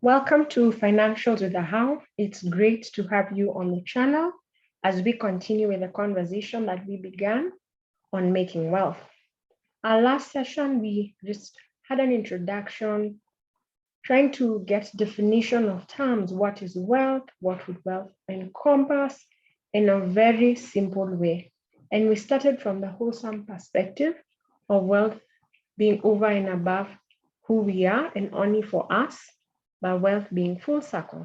Welcome to Financials with How. It's great to have you on the channel as we continue with the conversation that we began on making wealth. Our last session, we just had an introduction, trying to get definition of terms. What is wealth? What would wealth encompass in a very simple way? And we started from the wholesome perspective of wealth being over and above who we are and only for us, but wealth being full circle.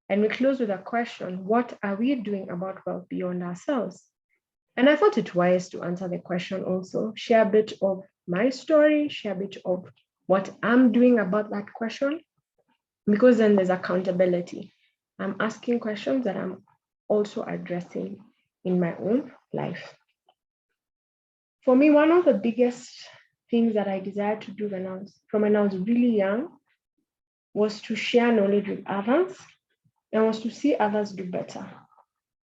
And we close with a question, what are we doing about wealth beyond ourselves? And I thought it wise to answer the question also, share a bit of my story, share a bit of what I'm doing about that question, because then there's accountability. I'm asking questions that I'm also addressing in my own life. For me, one of the biggest things that I desired to do when I was really young was to share knowledge with others and was to see others do better.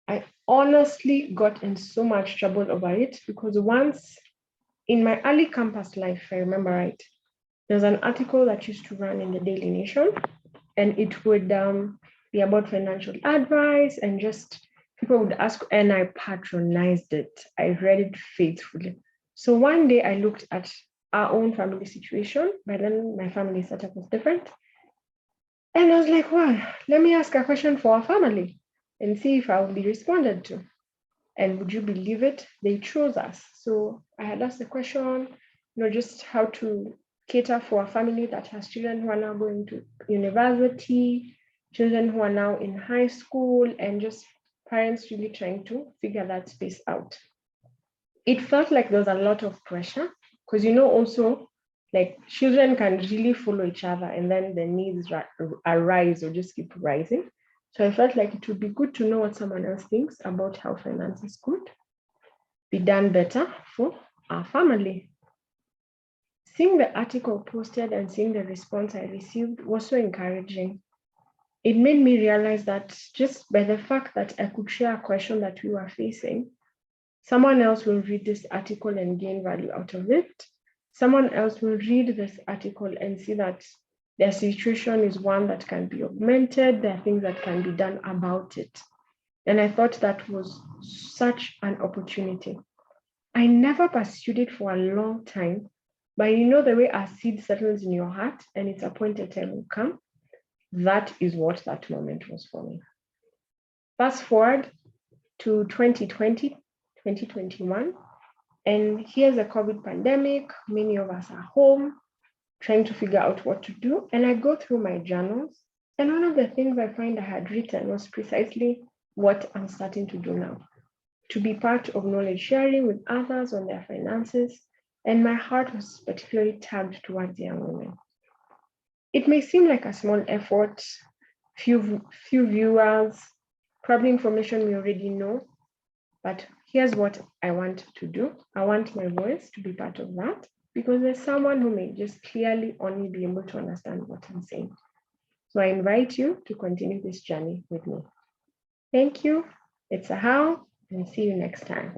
I honestly got in so much trouble over it because once in my early campus life, if I remember right, there's an article that used to run in the Daily Nation, and it would be about financial advice and just people would ask, and I patronized it. I read it faithfully. So one day I looked at our own family situation. By then, my family setup was different. And I was like, well, let me ask a question for our family and see if I will be responded to. And would you believe it? They chose us. So I had asked the question, just how to cater for a family that has children who are now going to university, children who are now in high school, and just parents really trying to figure that space out. It felt like there was a lot of pressure because, also like children can really follow each other and then the needs arise or just keep rising. So I felt like it would be good to know what someone else thinks about how finances could be done better for our family. Seeing the article posted and seeing the response I received was so encouraging. It made me realize that just by the fact that I could share a question that we were facing, someone else will read this article and gain value out of it. Someone else will read this article and see that their situation is one that can be augmented. There are things that can be done about it. And I thought that was such an opportunity. I never pursued it for a long time, but the way a seed settles in your heart and its appointed time will come, that is what that moment was for me. Fast forward to 2020, 2021, and here's a COVID pandemic. Many of us are home trying to figure out what to do. And I go through my journals. And one of the things I find I had written was precisely what I'm starting to do now, to be part of knowledge sharing with others on their finances. And my heart was particularly tagged towards young women. It may seem like a small effort, few viewers, probably information we already know, but here's what I want to do. I want my voice to be part of that because there's someone who may just clearly only be able to understand what I'm saying. So I invite you to continue this journey with me. Thank you. It's Ahau, and see you next time.